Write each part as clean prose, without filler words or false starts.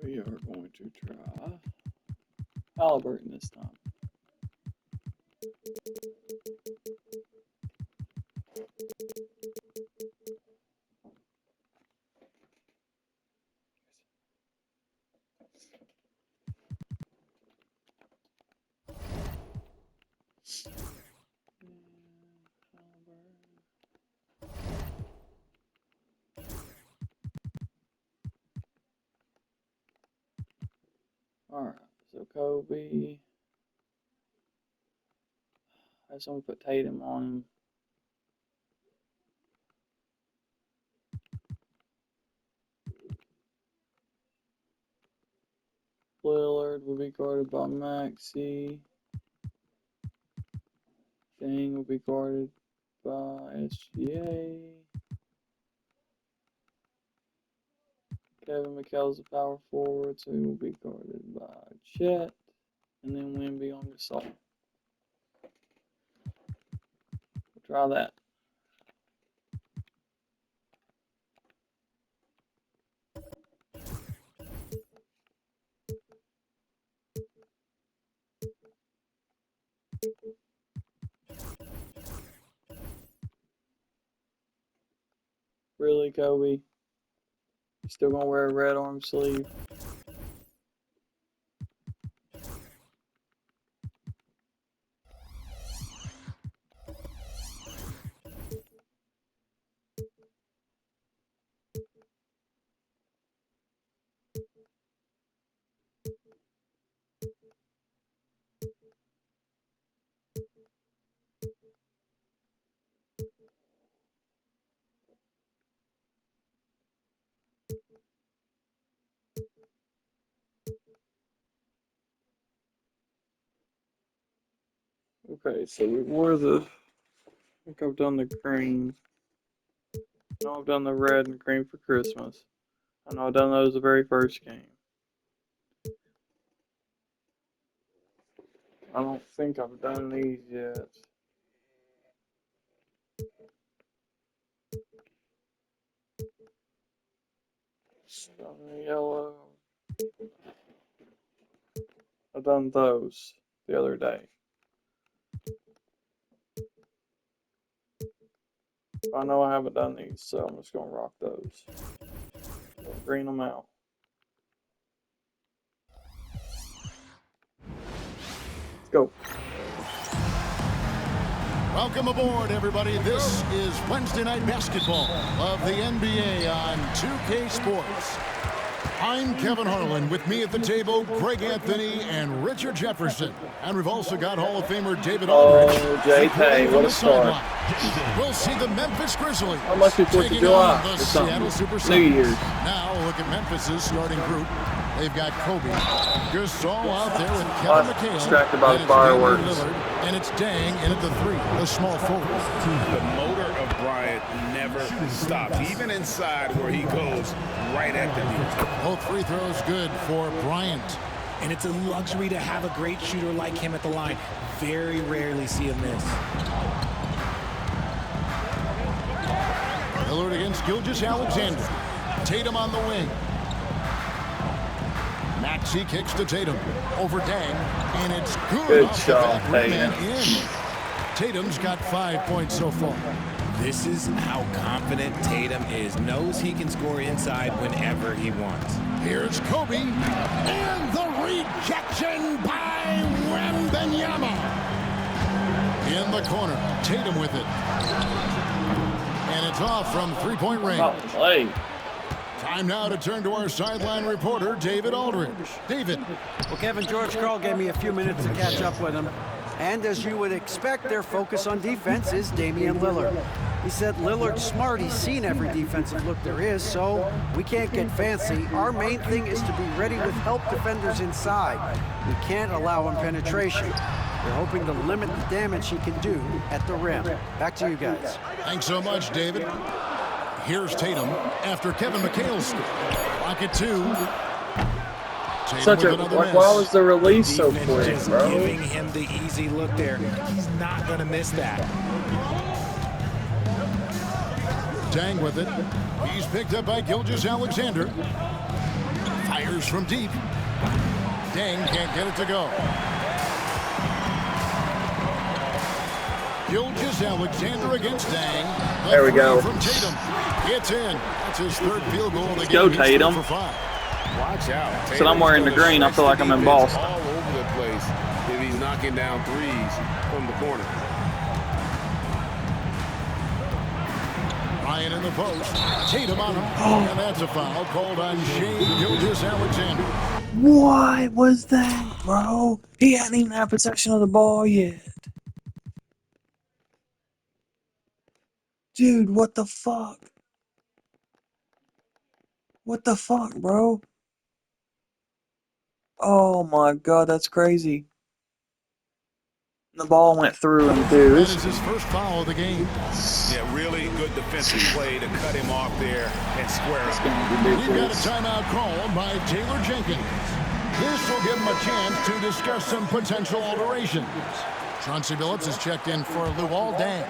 We are going to try Halliburton this time. Alright, so Kobe. I just want to put Tatum on him. Lillard will be guarded by Maxey. Dang will be guarded by SGA. Kevin McHale's a power forward, so he will be guarded by Chet. And then Wemby on Gasol. We'll try that. Really, Kobe? You still gonna wear a red arm sleeve? Okay, so we wore the. I think I've done the green. I know I've done the red and green for Christmas. I know I've done those the very first game. I don't think I've done these yet. Done the yellow. I've done those the other day. I know I haven't done these, so I'm just gonna rock those. Green them out. Let's go. Welcome aboard, everybody. This is Wednesday Night Basketball of the NBA on 2K Sports. I'm Kevin Harlan. With me at the table, Greg Anthony and Richard Jefferson. And we've also got Hall of Famer David Aldridge. Oh, JK, what a start. We'll see the Memphis Grizzlies. How much is 4th of July? The Seattle Supersonics. New Year's. Now look at Memphis' starting group. They've got Kobe, Gasol out there with Kevin McHale. Distracted by the fireworks. Lillard, and it's Dang in at the 3, the small forward. The motor of Bryant never stops, even inside where he goes right at the knee. Both free throws good for Bryant. And it's a luxury to have a great shooter like him at the line. Very rarely see him miss. Lillard against Gilgeous-Alexander. Tatum on the wing. Maxey kicks to Tatum. Over Dang. And it's good. Good shot, Tatum. Tatum's got 5 points so far. This is how confident Tatum is. Knows he can score inside whenever he wants. Here's Kobe. And the rejection by Wembanyama. In the corner. Tatum with it. And it's off from three-point range. Oh, play. Time now to turn to our sideline reporter, David Aldridge. David. Well, Kevin, George Karl gave me a few minutes to catch up with him. And as you would expect, their focus on defense is Damian Lillard. He said Lillard's smart. He's seen every defensive look there is, so we can't get fancy. Our main thing is to be ready with help defenders inside. We can't allow him penetration. We're hoping to limit the damage he can do at the rim. Back to you guys. Thanks so much, David. Here's Tatum after Kevin McHale's score. Pocket 2. Such a, like, why was the release so quick, Just bro? giving him the easy look there. He's not going to miss that. Dang with it. He's picked up by Gilgeous-Alexander. Fires from deep. Dang can't get it to go. Gilgeous-Alexander against Dang. There we go. From Tatum. It's in. That's his third field goal of the game. Go, Tatum. For 5. Watch out. So I'm wearing the green. I feel like I'm in Boston. All over the place if he's knocking down threes from the corner. Ryan in the post. Tatum on him. And that's a foul called on Shea Gilgeous-Alexander. What was that, bro? He hadn't even had possession of the ball yet. Dude, what the fuck? What the fuck, bro? Oh my god, that's crazy. The ball went through him, dude. That is his first foul of the game. Yeah, really good defensive play to cut him off there and square up. We've got a timeout called by Taylor Jenkins. This will give him a chance to discuss some potential alterations. Chauncey Billups is checked in for Luol Deng.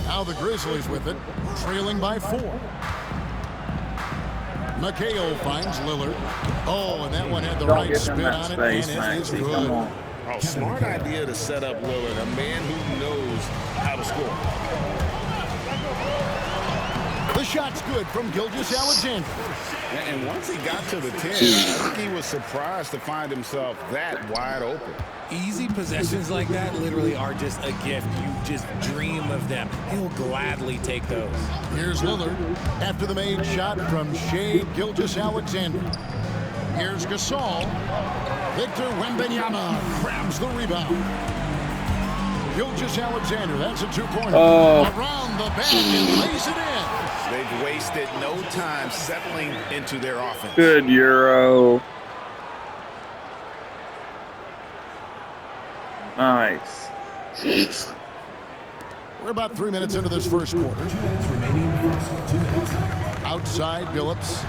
Now the Grizzlies with it, trailing by 4. McHale finds Lillard. Oh, and that one had the right spin on it, and it is good. Oh, smart idea to set up Lillard, a man who knows how to score. The shot's good from Gilgeous-Alexander. And once he got to the 10, I think he was surprised to find himself that wide open. Easy possessions like that literally are just a gift. You just dream of them. He'll gladly take those. Here's Lillard after the made shot from Shea Gilgeous-Alexander. Here's Gasol. Victor Wembanyama grabs the rebound. Gilgeous-Alexander, that's a 2-pointer. Around the back and lays it in. They've wasted no time settling into their offense. Good Euro. Nice. We're about 3 minutes into this first quarter. Outside Billups.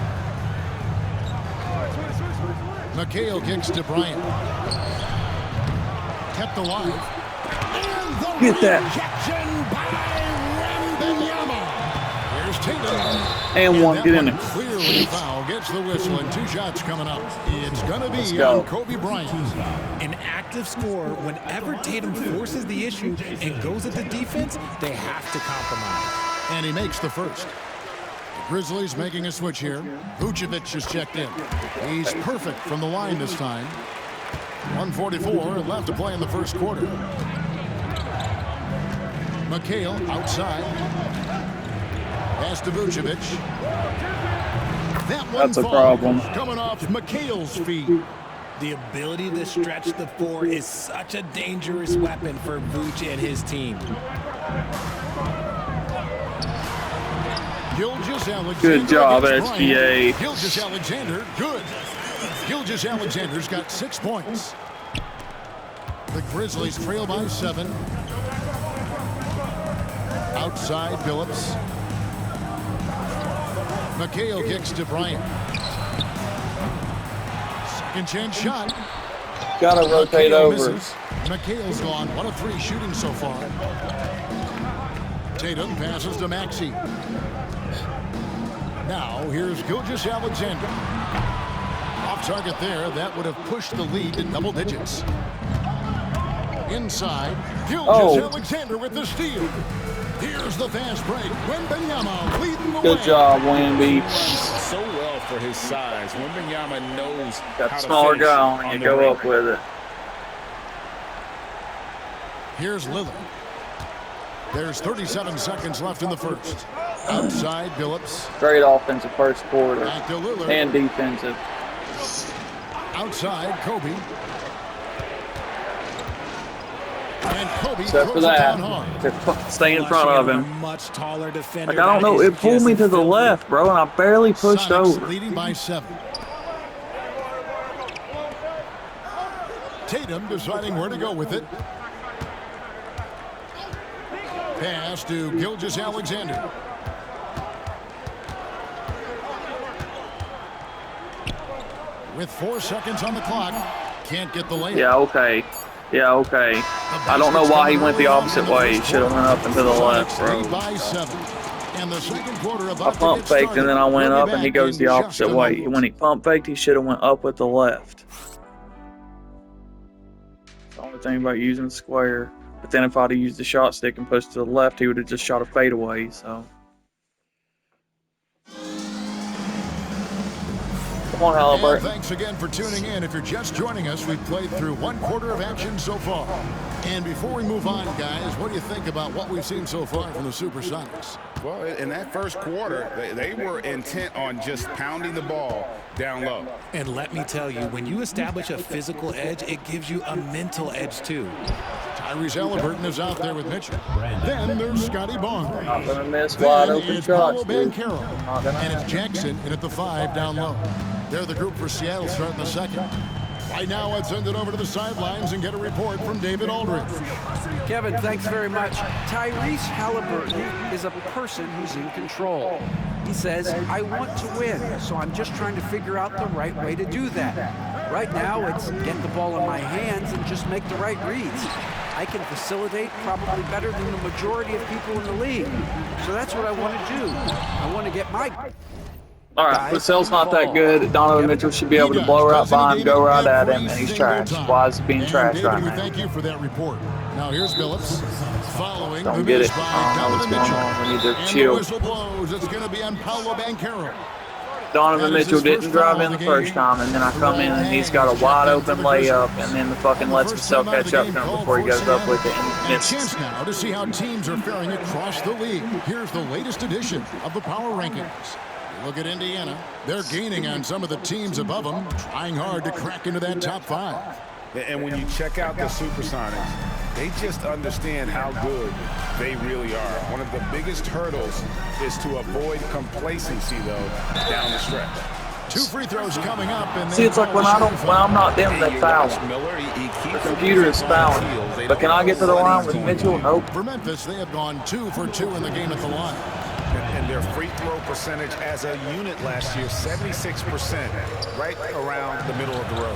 McHale kicks to Bryant. Kept alive. And the Get that. rejection by Wembanyama. Here's Tatum. And one, that get in one there. clearly foul. Gets the whistle and 2 shots coming up. It's going to be go. on Kobe Bryant. An active scorer, whenever Tatum forces the issue and goes at the defense, they have to compromise. And he makes the first. The Grizzlies making a switch here. Vucevic is checked in. He's perfect from the line this time. 1:44 left to play in the first quarter. McHale outside. Pass to Vucevic. That one That's a falls, problem. coming off McHale's feet. The ability to stretch the floor is such a dangerous weapon for Vooch and his team. Gilgeous-Alexander. Good job, against SGA. Bryant. Gilgeous-Alexander, good. Gilgeous-Alexander's got 6 points. The Grizzlies trail by 7. Outside Billups. McHale kicks to Bryant. Second chance shot. Gotta rotate McHale over. misses. McHale's gone 1 of 3 shooting so far. Tatum passes to Maxey. Now here's Gilgeous-Alexander. Off target there. That would have pushed the lead to double digits. Inside. Gilgeous-Alexander with the steal. Here's the fast break. Wembanyama leading the way. Good job, Wemby. So well for his size. Wembanyama knows Got how the to smaller finish guy on on you. the Go rim. up with it. Here's Lillard. There's 37 seconds left in the first. Outside Billups. Great offensive first quarter. Back to Lillard. And defensive. Outside Kobe. And Kobe Except throws for it that. down hard. Stay in front of him. Much taller defender. Like, I don't know. It pulled me to the left, bro, and I barely pushed Sonics over. leading by 7. Tatum deciding where to go with it. Pass to Gilgeous-Alexander. With 4 seconds on the clock, can't get the layup. Yeah, okay. Yeah, okay. I don't know why he went the opposite way. He should have went up and to the left, Sonics bro. lead by 7. And the second quarter I about to pump get faked started. and then I went We'll up be and he back goes in the just opposite a way. moment. When he pump faked, he should have went up with the left. The only thing about using the square. But then if I'd have used the shot stick and pushed to the left, he would have just shot a fadeaway. So come on, And Halliburton. thanks again for tuning in. If you're just joining us, we've played through one quarter of action so far. And before we move on, guys, what do you think about what we've seen so far from the Supersonics? Well, in that first quarter, they were intent on just pounding the ball down low. And let me tell you, when you establish a physical edge, it gives you a mental edge too. Tyrese Halliburton is out there with Mitchell. Then there's Scotty Barnes. Not gonna miss wide Then open it's Paolo shots, dude. Banchero. Not gonna And it's happen. Jackson in at the 5 down low. They're the group for Seattle starting the second. Right now, let's send it over to the sidelines and get a report from David Aldridge. Kevin, thanks very much. Tyrese Halliburton is a person who's in control. He says, I want to win, so I'm just trying to figure out the right way to do that. Right now, it's get the ball in my hands and just make the right reads. I can facilitate probably better than the majority of people in the league. So that's what I want to do. I want to get my... All right, Vassell's not that good. Donovan Mitchell should be able to blow right by him, go right at him, and he's trash. Why is he being trash David, right we now? thank you for that report. Now here's Phillips following the Don't get miss it. by I don't know what's Donovan going Mitchell. on. We need to And chill. the whistle blows. It's going to be on Paolo Banchero. Donovan That is Mitchell his didn't first drive foul in of the the first game. time, and then I come in and he's got a wide open layup, and then the fucking lets himself catch up to him before he goes up with it and And a misses. chance now to see how teams are faring across the league. Here's the latest edition of the Power Rankings. Look at Indiana. They're gaining on some of the teams above them, trying hard to crack into that top 5. And when you check out the Supersonics, they just understand how good they really are. One of the biggest hurdles is to avoid complacency, though, down the stretch. 2 free throws coming up. And See, it's like when I'm not them, they foul. The computer is fouling. But can I get to the line with Mitchell? Nope. For Memphis, they have gone 2 for 2 in the game at the line. And their free throw percentage as a unit last year, 76%, right around the middle of the road.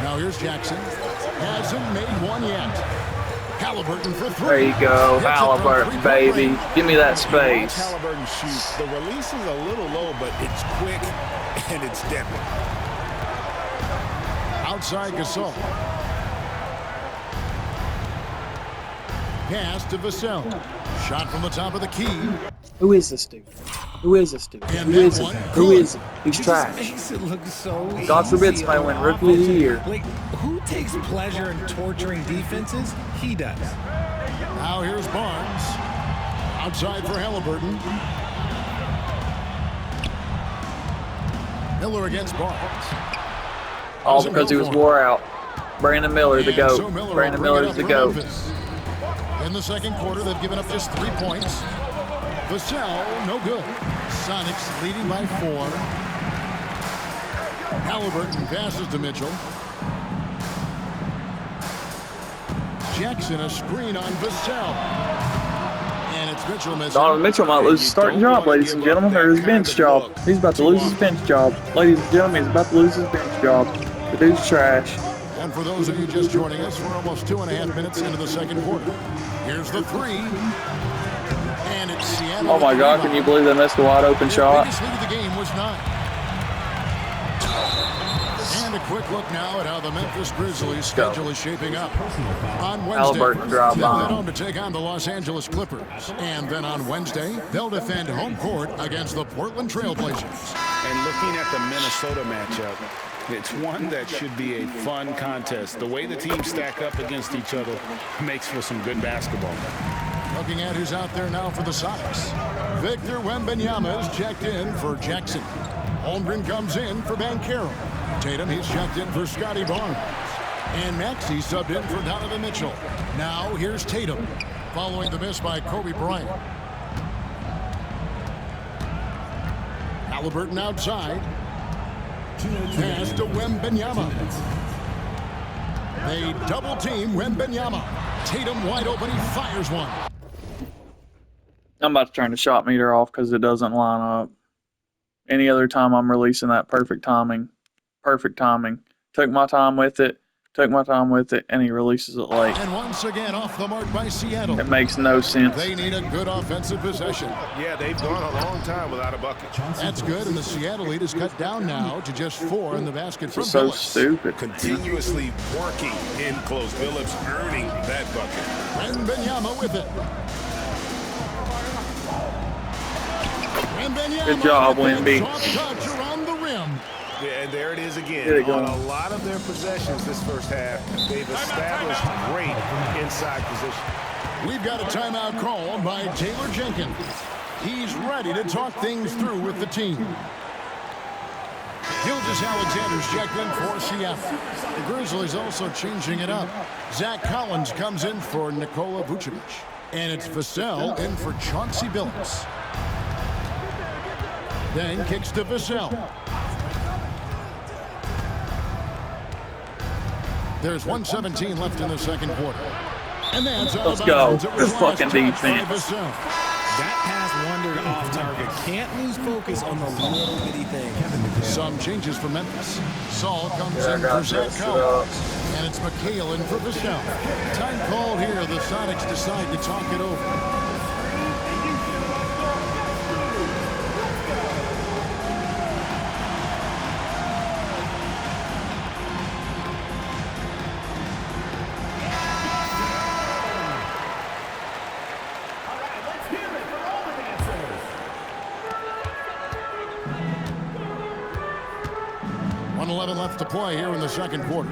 Now here's Jackson. Hasn't made one yet. Halliburton for 3. There you go, Gets it from Halliburton, three-point baby. range. Give me that Watch space. Halliburton shoot. The release is a little low, but it's quick and it's deadly. Outside Gasol. Pass to Vassell. Shot from the top of the key. Who is this dude? Who is this dude? And Who is that it? one, Who good. is it? He's It just trash. makes it look so God forbid easy somebody on win the Rookie of the offense. Year. Like, who takes pleasure in torturing defenses? He does. Now here's Barnes. Outside for Halliburton. Miller against Barnes. All Doesn't because he go was for it. wore out. Brandon Miller, the And GOAT. so Miller will Brandon bring it Miller's up the for GOAT. Memphis. In the second quarter, they've given up just 3 points. Vassell, no good. Sonics leading by 4. Halliburton passes to Mitchell. Jackson, a screen on Vassell. And it's Mitchell missing. Donovan Mitchell might lose his starting job, ladies and gentlemen, or his bench job. He's about to lose his bench job. Ladies and gentlemen, he's about to lose his bench job. The dude's trash. And for those of you just joining us, we're almost 2.5 minutes into the second quarter. Here's the 3. And it's Seattle. Oh my God, can you believe they missed a wide open Their shot? biggest lead of the game was 9. And a quick look now at how the Memphis Grizzlies schedule is shaping up. On Wednesday, Halliburton drive they'll by. head home to take on the Los Angeles Clippers. And then on Wednesday, they'll defend home court against the Portland Trailblazers. And looking at the Minnesota matchup, it's one that should be a fun contest. The way the teams stack up against each other makes for some good basketball. Looking at who's out there now for the Sox. Victor Wembanyama is checked in for Jackson. Holmgren comes in for Banchero. Tatum, he's checked in for Scotty Barnes. And Maxey subbed in for Donovan Mitchell. Now here's Tatum, following the miss by Kobe Bryant. Halliburton outside. Pass to Wembanyama. They double team Wembanyama. Tatum wide open, he fires one. I'm about to turn the shot meter off because it doesn't line up. Any other time I'm releasing that perfect timing. Perfect timing. Took my time with it. Take my time with it, and he releases it late. And once again, off the mark by Seattle. It makes no sense. They need a good offensive possession. Yeah, they've gone a long time without a bucket. That's good, and the Seattle lead is cut down now to just 4 in the basket from It's so Billups. stupid. Continuously working in close. Billups earning that bucket. And Benyama with it. And Benyama Good job, with that Wemby. soft touch around the rim. Yeah, and there it is again. Get it On going. a lot of their possessions this first half, they've established great inside position. We've got a timeout called by Taylor Jenkins. He's ready to talk things through with the team. Gilgeous-Alexander's checked in for Seattle. The Grizzlies also changing it up. Zach Collins comes in for Nikola Vucevic. And it's Vassell in for Chauncey Billups. Then kicks to Vassell. There's 1:17 left in the second quarter. And that's out Let's of go. bounds. It was Good fucking last touch by defense. Vassell. That pass wandered off target. Can't lose focus on the little bitty thing. Some changes for Memphis. Saul comes Yeah, I in got for Zach this. Collins. And it's McHale in for Vassell. Time called here. The Sonics decide to talk it over. Left to play here in the second quarter.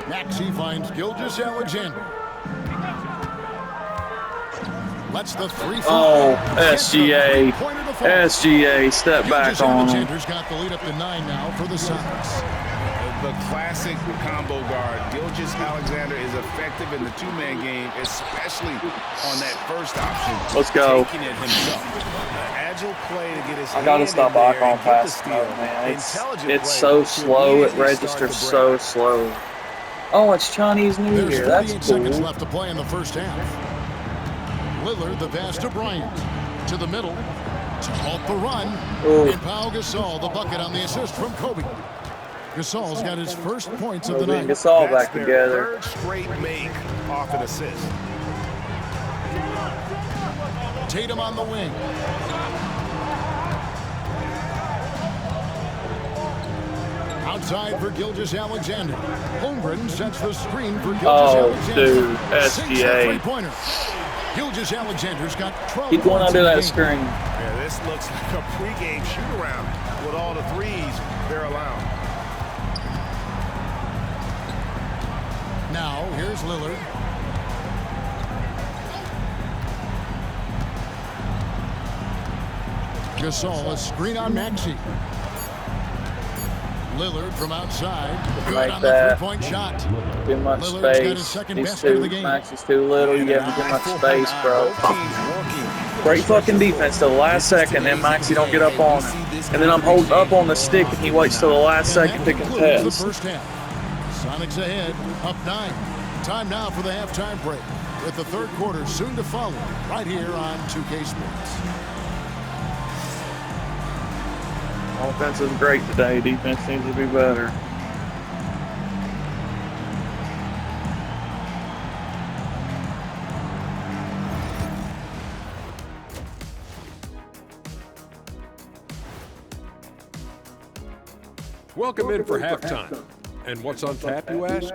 Maxey finds Gilgeous-Alexander. Lets the 3 Oh, SGA. SGA, step back on him. Gilgeous-Alexander's got the lead up to 9 now for the Sonics. The classic combo guard. Gilgeous-Alexander is effective in the two-man game, especially on that first option. Let's go. Taking it himself. Agile play to get his I gotta hand stop in there icon and get the passing, steal. man. Intelligent It's play so to slow. It immediately start registers the so break. slow. Oh, it's Chinese New There's Year. That's 48 seconds cool. left to play in the first half. Lillard, the pass to Bryant. To the middle. To halt the run. Ooh. And Pau Gasol, the bucket on the assist from Kobe. Gasol's got his first points of the night. It's all That's back their together. third straight make off an assist. Tatum on the wing. Outside for Gilgeous-Alexander. Holmgren sets the screen for Gilgeous-Alexander. dude, Sinks the SGA. three-pointer. Gilgeous-Alexander's got 12 Keep going points under in the that game. screen. Yeah, this looks like a pregame shoot-around with all the threes they're allowing. Now, here's Lillard. Gasol, a screen on Maxey. Lillard from outside. Good Like on that. the three-point shot. Too much Lillard's got his space. second He's basket of too, the game. Max is too little. You give him too much space, bro. Both teams working. Great fucking defense till the last second, and Maxie don't get up on him. And then I'm holding up on the stick, and he waits till the last And second that to concludes the contest. first half. Sonics ahead, up 9. Time now for the halftime break, with the third quarter soon to follow, right here on 2K Sports. Offense is great today. Defense needs to be better. Welcome in for halftime. And what's on tap, you ask?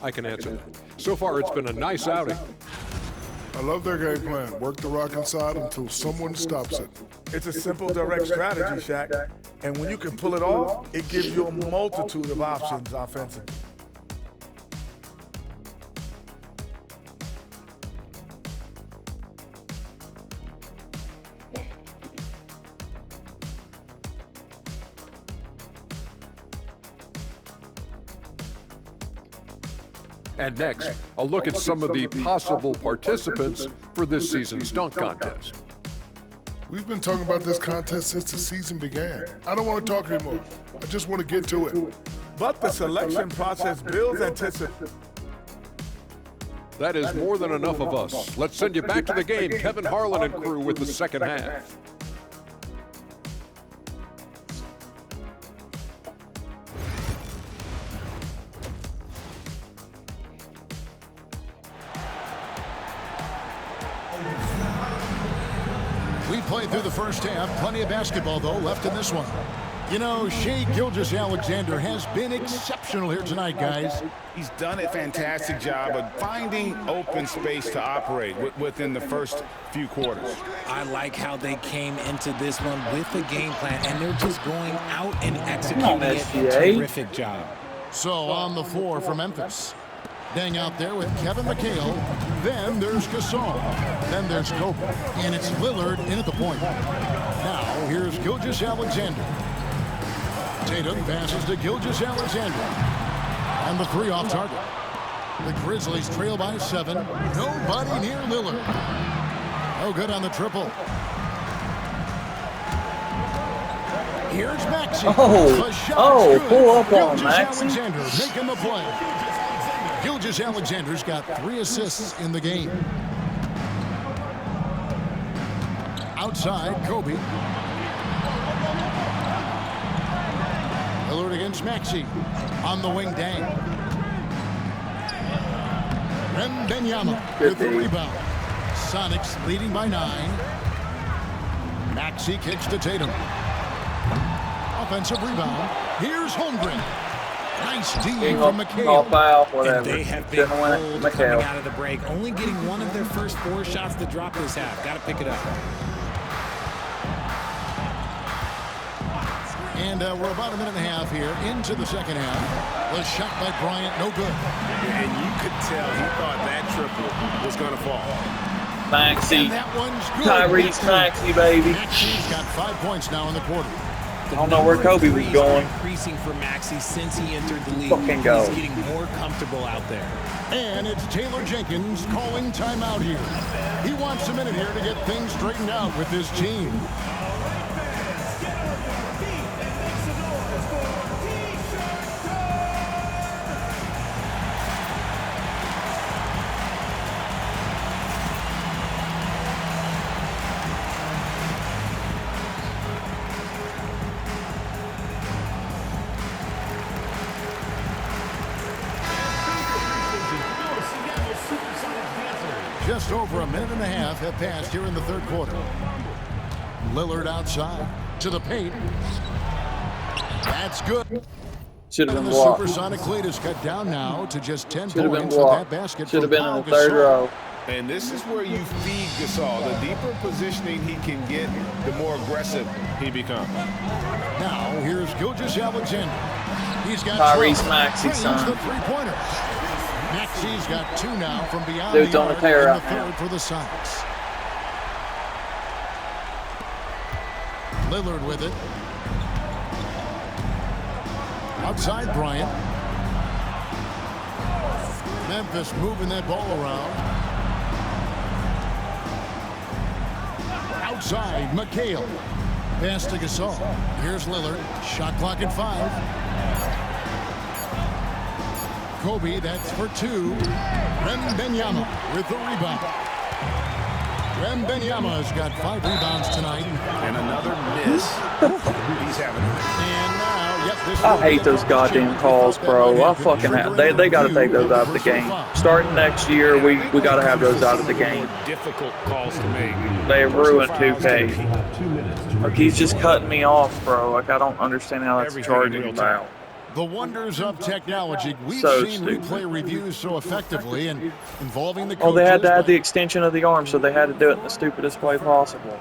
I can answer that. So far, it's been a nice outing. I love their game plan. Work the rock inside until someone stops it. It's a simple, direct strategy, Shaq. And when you can pull it off, it gives you a multitude of options offensively. And next, a look at some of the possible participants for this season's dunk contest. We've been talking about this contest since the season began. I don't want to talk anymore. I just want to get to it. But the selection process builds anticipation. That is more than enough of us. Let's send you back to the game, Kevin Harlan and crew with the second half. We played through the first half. Plenty of basketball, though, left in this one. You know, Shea Gilgeous-Alexander has been exceptional here tonight, guys. He's done a fantastic job of finding open space to operate within the first few quarters. I like how they came into this one with a game plan, and they're just going out and executing it. Terrific job. So on the floor for Memphis. Dang out there with Kevin McHale. Then there's Gasol. Then there's Kobe. And it's Lillard in at the point. Now here's Gilgeous-Alexander. Tatum passes to Gilgeous-Alexander. And the three off target. The Grizzlies trail by 7. Nobody near Lillard. No good on the triple. Here's Maxey. Pull up on Maxey. Gilgeous-Alexander making the play. Gilgeous-Alexander's got 3 assists in the game. Outside, Kobe. Lillard against Maxey. On the wing, Dang. Wembanyama with the rebound. Sonics leading by 9. Maxey kicks to Tatum. Offensive rebound. Here's Holmgren. Nice D from McHale. And they have been cold coming out of the break, only getting one of their first 4 shots to drop this half. Got to pick it up. And we're about a minute and a half here into the second half. The shot by Bryant, no good. And you could tell he thought that triple was going to fall. Maxey. And that one's good. Tyrese Maxey, baby. Maxey's got 5 points now in the quarter. I don't know where Kobe was going. Increasing for Maxey since he entered the league. Fucking go. He's getting more comfortable out there. And it's Taylor Jenkins calling timeout here. He wants a minute here to get things straightened out with this team. Just over a minute and a half have passed here in the third quarter. Lillard outside to the paint. That's good. Should have And been the blocked. supersonic lead is cut down now to just 10 Should have been points with that blocked. basket. Should have from been in Pau the third Gasol. row. And this is where you feed Gasol. The deeper positioning he can get, the more aggressive he becomes. Now here's Gilgeous-Alexander. He's got Tyrese 12. Maxey, Drains son. the three-pointer. Maxey's got 2 now from beyond Dude's the on the arc tear in the out now. third for the Sonics. Lillard with it. Outside Bryant. Memphis moving that ball around. Outside McHale. Pass to Gasol. Here's Lillard. Shot clock at 5. Kobe, that's for 2. Wembanyama with the rebound. Wembanyama's got 5 rebounds tonight. And another miss. He's having it. And now, yep, this I hate those goddamn calls, bro. I fucking have. They got to take those out of the game. Starting next year, we got to have those out of the game. Difficult calls to make. They ruined 2K. Like, he's just cutting me off, bro. Like, I don't understand how that's charging me out. The wonders of technology. We've So seen stupid. replay reviews so effectively and involving the coaches. Oh, they had to add the extension of the arm, so they had to do it in the stupidest way possible.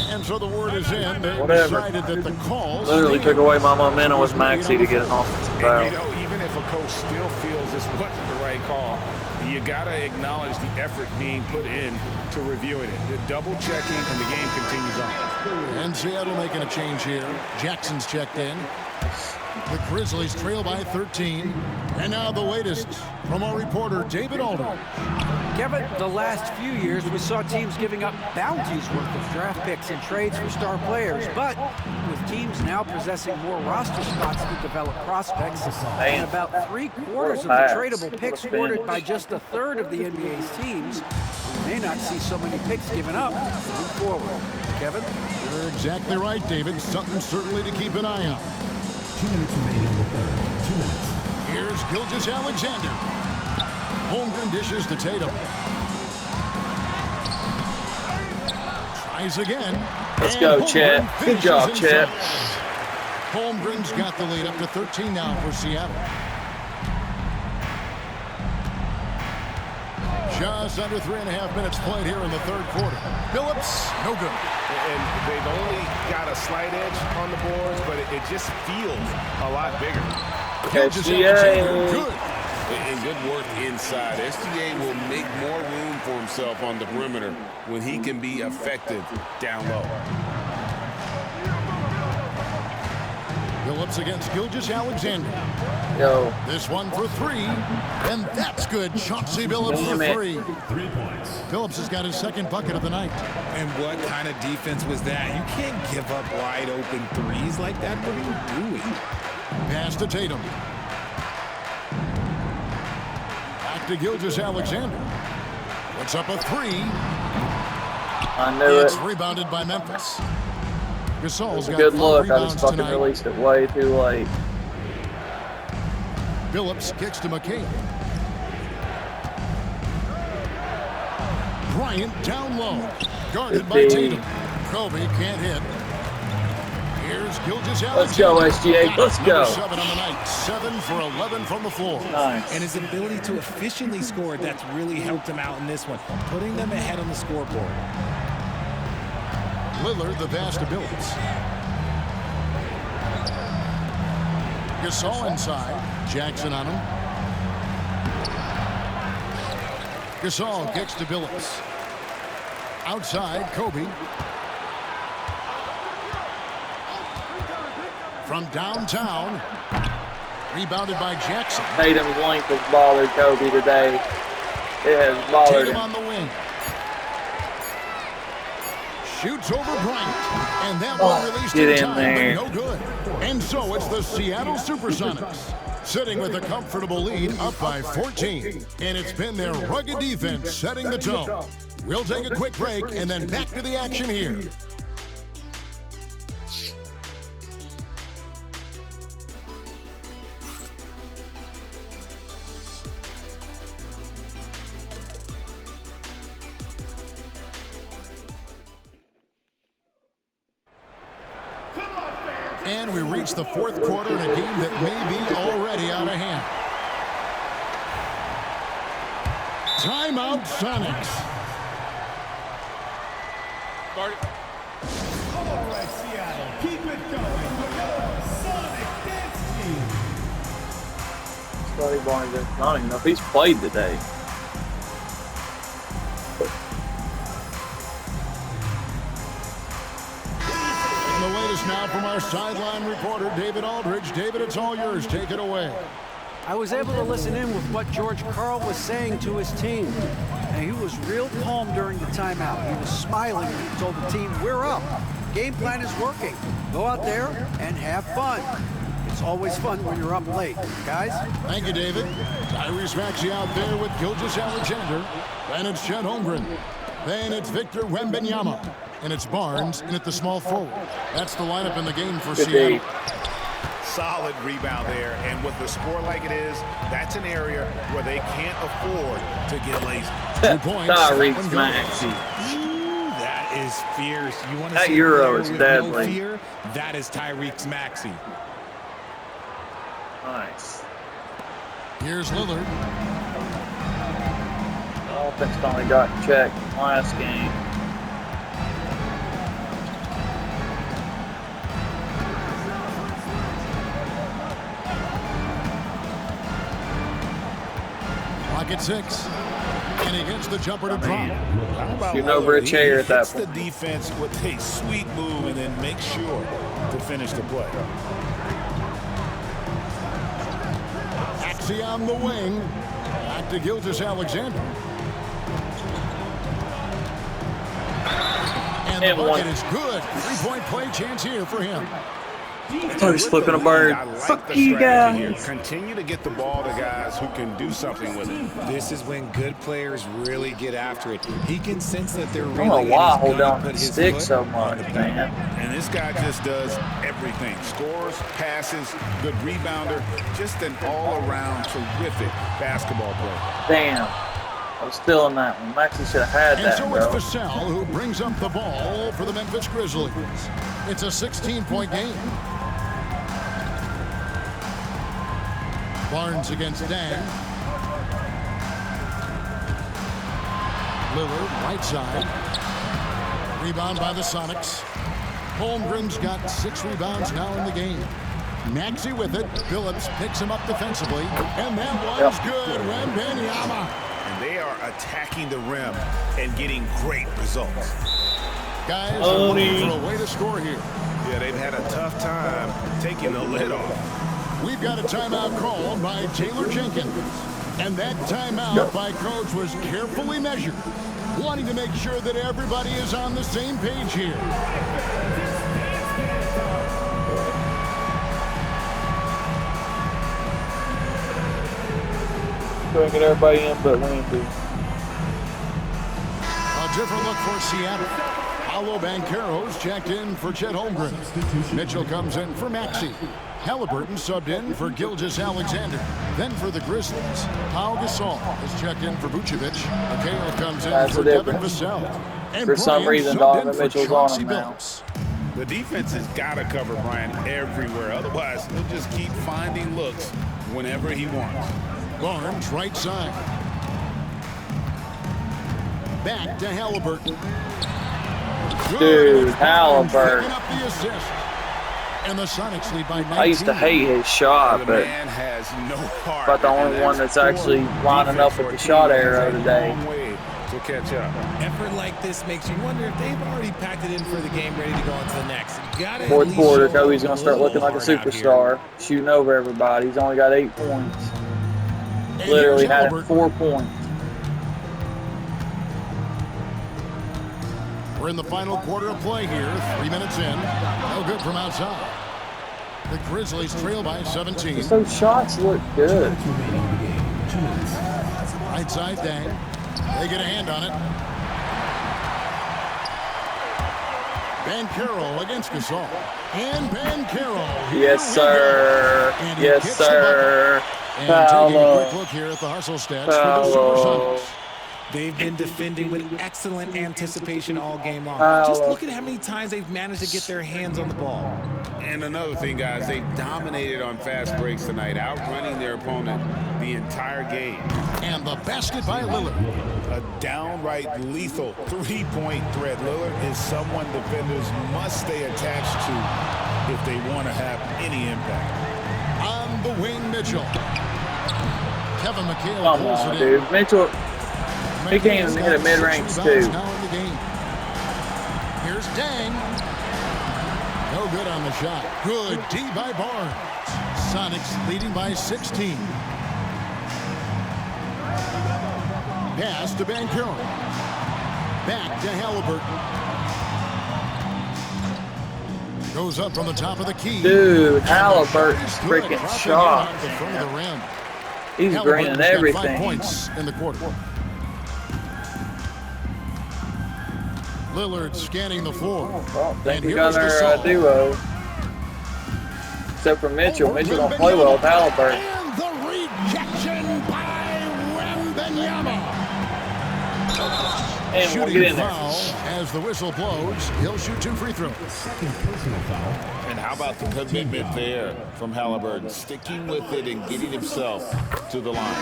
And so the word is in. They Whatever. decided that the calls Literally took away my momentum with Maxey to get an offensive And, foul. you know, even if a coach still feels this wasn't the right call, you got to acknowledge the effort being put in to reviewing it. The double checking, and the game continues on. And Seattle making a change here. Jackson's checked in. The Grizzlies trail by 13. And now the latest from our reporter, David Alder. Kevin, the last few years we saw teams giving up bounties worth of draft picks and trades for star players, but with teams now possessing more roster spots to develop prospects, and about 3/4 of the tradable picks squirted by just a third of the NBA's teams, we may not see so many picks given up moving forward. Kevin? You're exactly right, David. Something certainly to keep an eye on. 2 minutes remaining in the third. 2 minutes. Here's Gilgeous-Alexander. Holmgren dishes to Tatum. Tries again. Let's go, And Chet. Holmgren Good job, finishes Chet. inside. Holmgren's got the lead up to 13 now for Seattle. Just under 3.5 minutes played here in the third quarter. Phillips, no good. And they've only got a slight edge on the boards, but it just feels a lot bigger. SGA. Good. And good work inside. SGA will make more room for himself on the perimeter when he can be effective down low. Phillips against Gilgeous-Alexander. Yo. This one for three, and that's good. Chauncey Billups for Damn it. 3. 3 points. Phillips has got his second bucket of the night. And what kind of defense was that? You can't give up wide open threes like that. What are you doing? Pass to Tatum. Back to Gilgeous-Alexander. Puts up a 3. I knew It's it. rebounded by Memphis. Gasol's It's a got good 5 look. I rebounds just fucking tonight. released it way too late. Phillips kicks to McCabe. Bryant down low. Guarded by Good D. Tatum. Kobe can't hit. Here's Gilgeous-Alexander. Let's go, SGA. Let's go. 7 on the night. 7 for 11 from the floor. Nice. And his ability to efficiently score, that's really helped him out in this one, putting them ahead on the scoreboard. Lillard the pass to Billups. Gasol inside. Jackson on him. Gasol kicks to Billups. Outside, Kobe. From downtown. Rebounded by Jackson. Tatum's length has bothered Kobe today. It has bothered Tatum him. on the wing. Shoots over Bryant. And that Oh, one released get in in time, there. but no good. And so it's the Seattle Supersonics, sitting with a comfortable lead up by 14. And it's been their rugged defense setting the tone. We'll take a quick break and then back to the action here. And we reach the fourth quarter in a game that may be already out of hand. Timeout, Sonics. Start it. All right, Seattle, keep it going for your Sonic Dance Team. Scotty Barnes, I don't even know if he's played today. And the latest now from our sideline reporter, David Aldridge. David, it's all yours. Take it away. I was able to listen in with what George Karl was saying to his team. And he was real calm during the timeout. He was smiling when he told the team, we're up. Game plan is working. Go out there and have fun. It's always fun when you're up late, guys. Thank you, David. Tyrese Maxey out there with Gilgeous-Alexander. Then it's Chet Holmgren. Then it's Victor Wembanyama. And it's Barnes in at the small forward. That's the lineup in the game for Good Seattle. D. Solid rebound there, and with the score like it is, that's an area where they can't afford to get lazy. 2 points. Tyrese Maxey. Ooh, that is fierce. You want to That see Euro a is player with no deadly. fear? That is Tyrese Maxey. Nice. Here's Lillard. Offense finally got checked last game. Clock at 6. And he gets the jumper to drop. How about Shooting over a Lillard? chair He at that hits the point. defense with a sweet move and then makes sure to finish the play. Maxey on the wing. Back to Gilgeous-Alexander. And the And one. bucket is good. 3-point play chance here for him. Oh, he's flipping a bird. I like Fuck the you strategy guys. here. Continue to get the ball to guys who can do something with it. This is when good players really get after it. He can sense that they're I really don't know why I hold gonna down put the his stick foot so on much, the man. And this guy just does everything. Scores, passes, good rebounder. Just an all-around terrific basketball player. Damn. I was still in that one. Maxie should have had And that, so bro. it's Vassell who brings up the ball for the Memphis Grizzlies. It's a 16-point game. Barnes against Dang. Lillard, right side. Rebound by the Sonics. Holmgren's got 6 rebounds now in the game. Maxey with it. Phillips picks him up defensively. And that one's good. Wembanyama. And they are attacking the rim and getting great results. Guys are looking for a way to score here. Yeah, they've had a tough time taking the lid off. We've got a timeout called by Taylor Jenkins. And that timeout by Coach was carefully measured, wanting to make sure that everybody is on the same page here. Trying to get everybody in but Lindsay. A different look for Seattle. Paolo Banchero's checked in for Chet Holmgren. Mitchell comes in for Maxey. Halliburton subbed in for Gilgeous-Alexander. Then for the Grizzlies, Pau Gasol has checked in for Vucevic. Mikhail comes in for Devin Vassell. And For some Bryant reason, subbed in Donovan for Mitchell's Chauncey on him now. Billups. The defense has got to cover Bryant everywhere. Otherwise, he'll just keep finding looks whenever he wants. Barnes, right side. Back to Halliburton. Dude, Halliburton. Picking up the assist. And the Sonics lead by 19. I used to hate his shot, The but man has no heart. about the only one that's actually lining up with the shot arrow today. To catch up. Effort like this makes you wonder if they've already packed it in for the game, ready to go on to the next. You gotta Fourth at least quarter, show Kobe's a going to start looking like a little heart out superstar, shooting over everybody. He's only got 8 points. And Literally here's had Halliburton. 4 points. We're in the final quarter of play here. 3 minutes in. No good from outside. The Grizzlies trail by 17. Just those shots look good. Right side Dang. They get a hand on it. Banchero against Gasol. And Banchero. Yes, sir. And he Yes, gets the sir. bucket. And taking a Paolo. quick look here at the hustle stats for the Paolo. Supersonics. They've been defending with excellent anticipation all game long. Paolo. Just look at how many times they've managed to get their hands on the ball. And another thing, guys, they dominated on fast breaks tonight, outrunning their opponent the entire game. And the basket by Lillard. A downright lethal three-point threat. Lillard is someone defenders must stay attached to if they want to have any impact. On the wing, Mitchell. Kevin McHale Come pulls on, it dude. Mitchell, in. he can't even hit a mid-range, Now too. in the game. Here's Dang. No good on the shot. Good D by Barnes. Sonics leading by 16. Pass to Banchero. Back to Halliburton. Goes up from the top of the key. Dude, Halliburton's Good. freaking Dropping shot. it off the front of the rim. He's Halliburton's greening got 5 everything. points in the quarter. Lillard scanning the floor. Well, think And we got here's our Gasol. duo. Except for Mitchell. Mitchell don't play well with Halliburton. And the rejection by Wembanyama. And we'll get in there. Foul as the whistle blows. He'll shoot 2 free throws. And how about the commitment there from Halliburton, sticking with it and getting himself to the line.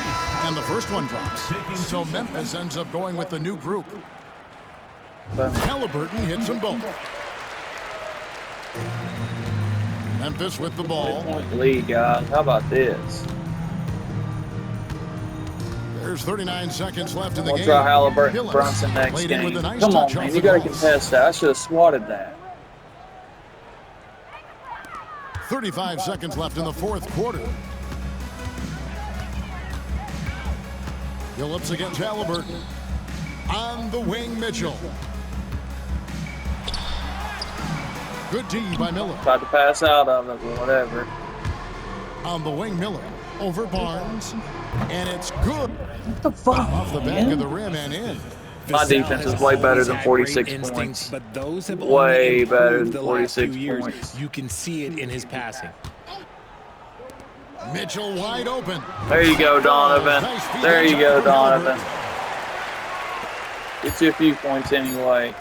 And the first one drops. So Memphis ends up going with the new group. Halliburton hits them both. Memphis with the ball. Point lead, guys. How about this? There's 39 seconds left in the We'll game. try Halliburton Phillips Brunson next played in game. with a nice Come on, touch off man. the You got to cross. contest that. I should have swatted that. 35 seconds left in the fourth quarter. Phillips against Halliburton. On the wing, Mitchell. Good D by Miller. Tried to pass out of it, but whatever. On the wing, Miller. Over Barnes. And it's good. What the fuck, Off the back man? of the rim and in. My defense is way better than 46 points. But those have Way only better improved than the last 46 few years. points. You can see it in his passing. Mitchell wide open. There you go, Donovan. Nice feed There you go, from Halliburton. Donovan. Gets you a few points anyway.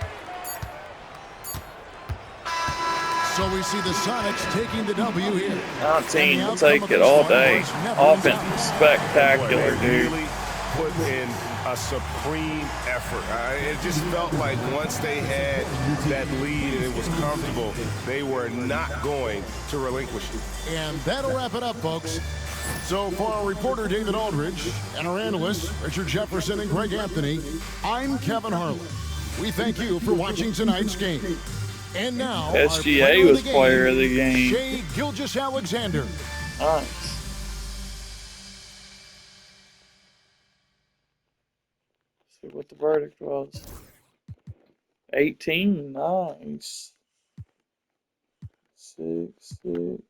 So we see the Sonics taking the W here. 19 will take it all day. Offense spectacular, They dude. really put in a supreme effort. It just felt like once they had that lead and it was comfortable, they were not going to relinquish it. And that'll wrap it up, folks. So for our reporter, David Aldridge, and our analysts, Richard Jefferson and Greg Anthony, I'm Kevin Harlan. We thank you for watching tonight's game. And now, SGA was player of the game. Shai Gilgeous-Alexander. Nice. See what the verdict was. 18, nice. 6-6.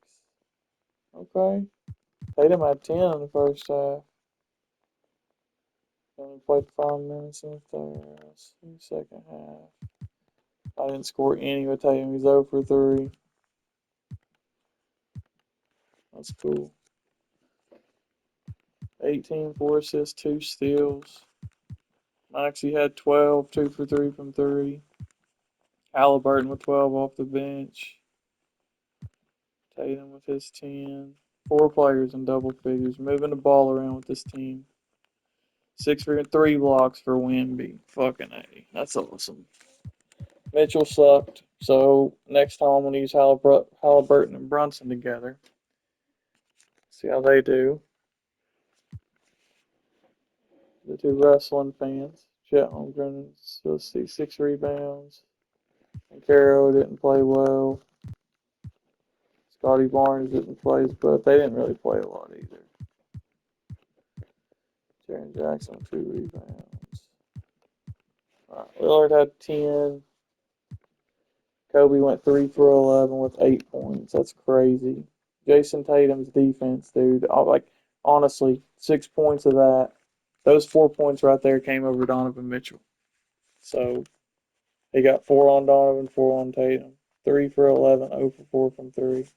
Okay. Tatum had 10 in the first half. Only played 5 minutes in the third. Let's see, second half. I didn't score any with Tatum. He's 0 for 3. That's cool. 18, 4 assists, 2 steals. Maxey had 12, 2 for 3 from 3. Halliburton with 12 off the bench. Tatum with his 10. 4 players in double figures. Moving the ball around with this team. 6 for 3 blocks for Wemby. Fucking A. That's awesome. Mitchell sucked. So next time I'm going to use Halliburton and Brunson together. See how they do. The 2 wrestling fans. Chet Holmgren, so let's see, 6 rebounds. And Caro didn't play well. Scotty Barnes didn't play, but they didn't really play a lot either. Jaren Jackson, 2 rebounds. Lillard had 10. Kobe went 3 for 11 with 8 points. That's crazy. Jason Tatum's defense, dude. Honestly, 6 points of that. Those 4 points right there came over Donovan Mitchell. So he got 4 on Donovan, 4 on Tatum. 3 for 11, 0 for 4 from 3.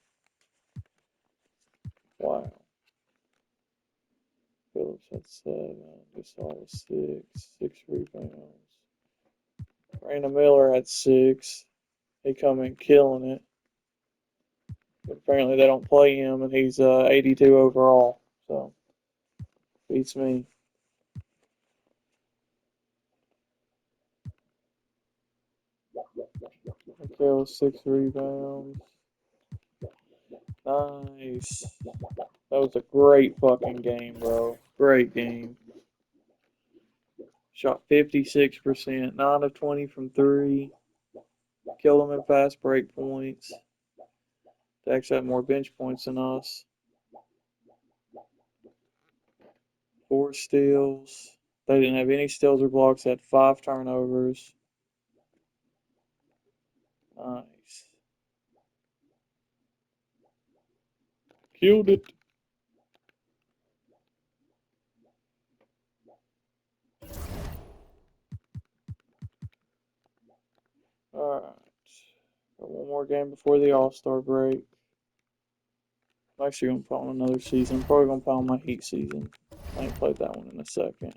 Wow. Phillips had 7. Gasol was 6. 6 rebounds. Brandon Miller had 6. He come in killing it. But apparently they don't play him, and he's 82 overall. So beats me. Mikal 6 rebounds. Nice. That was a great fucking game, bro. Great game. Shot 56%, 9 of 20 from 3. Killed them in fast break points. Dax had more bench points than us. 4 steals. They didn't have any steals or blocks. They had 5 turnovers. Nice. Killed it. Alright. Got one more game before the All-Star break. I'm actually going to put on another season. I'm probably going to put on my Heat season. I ain't played that one in a second.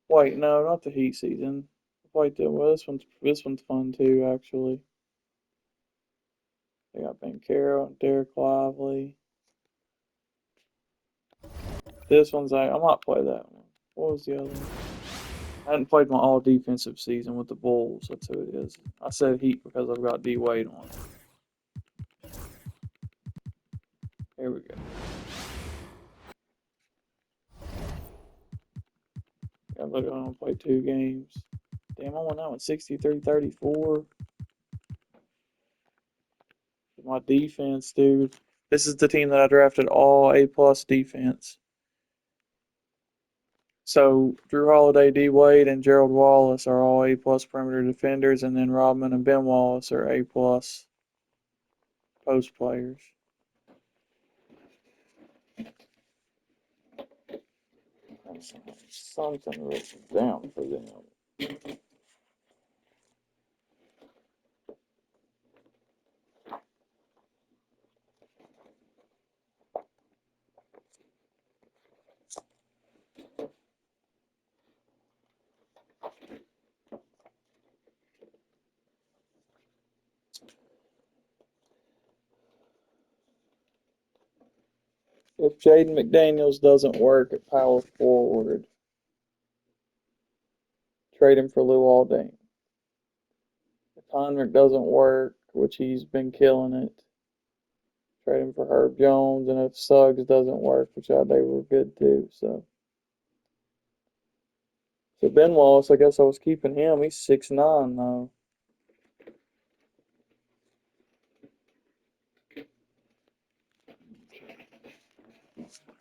Wait, no, not the Heat season. Wait, well, this one's fun too, actually. They got Ben Caro and Derek Lively. This one's I might play that one. What was the other one? I hadn't played my all defensive season with the Bulls. That's who it is. I said Heat because I've got D Wade on it. Here we go. Yeah, look, I'm gonna play 2 games. Damn, I won that one 63-34. My defense, dude. This is the team that I drafted all A+ defense. So Drew Holiday, D Wade, and Gerald Wallace are all A+ perimeter defenders, and then Rodman and Ben Wallace are A+. post players. Something written down for them. If Jaden McDaniels doesn't work at power forward, trade him for Lou Aldane. If Heinrich doesn't work, which he's been killing it, trade him for Herb Jones. And if Suggs doesn't work, which they were good too. So Ben Wallace, I guess I was keeping him. He's 6'9" though.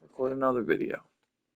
Record another video.